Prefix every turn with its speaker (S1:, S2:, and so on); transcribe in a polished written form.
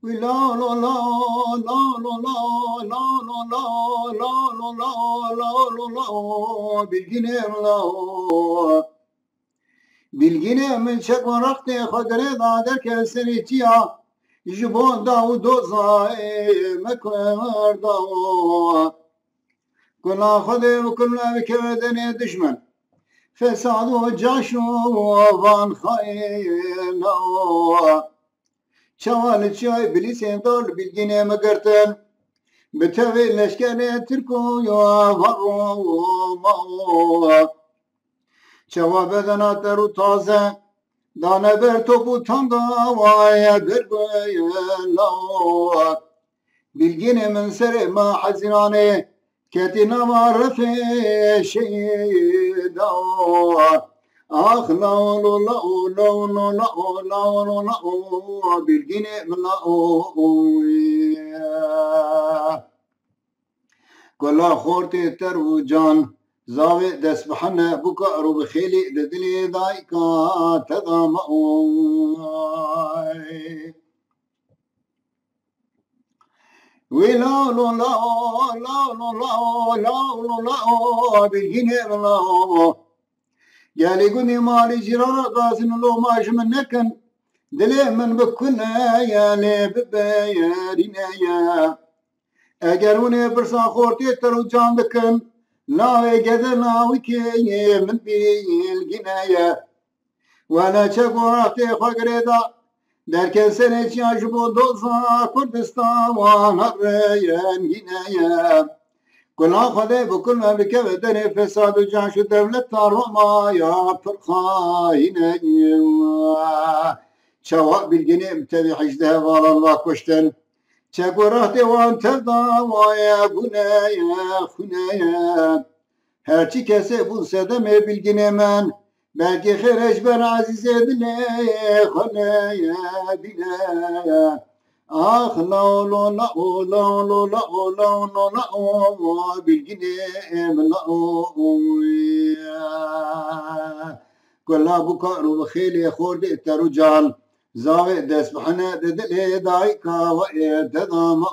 S1: ولا لا لا لا لا لا لا لا لا لا لا لا لا بالجنيه لا بالجنيه من شكوى رختي خدري ضادك سريتيا جبون داو دوزاي مكر داو كنا خدي وكنا بكبدني دشمن فساد وجاشو وفان خاينو شوال شاي بليسين دول بالجنيه مقرتن بتوي لشكني تركو يا فرو مو شواب بدنا ترو تازه دانه بر توپو تاندا وای برگوی لو bilgini min serê me hezîranê ketîne marifê şehîda ah lao lo lao lao lo lao lao lo lao bilgini min lao gula xortê ter û can zavê dest bi hene bûka ero bi xêlî di dilê dayika teda me وی لا لا لا لا لا لا لا لا بالجنيه لا يالي قني مالي جرارة قاسن لو ماش من نكن دلي من بكنا يالي ببايارينا يا اگروني برسا خورتي ترو جان دكن لا قدرنا وكي من بالجناية وانا شكوراتي خقريدا derken sen hiç yaşım olsa Kurdistan varayın yine Günah hadi bu kul memlekete fesadı can şu devlet tarhama yapır haine Çavak bilgini tebi hicde valallah koşten Çekurah devan tevdavaya güneye Herçi kese bulsa da me bilgin hemen belki xereş ben azize dile xaneye dile ah la la la la la la la la la bilginem la kula bu karu xeli xord terucan zawe desbahne dedile dayka ve tedama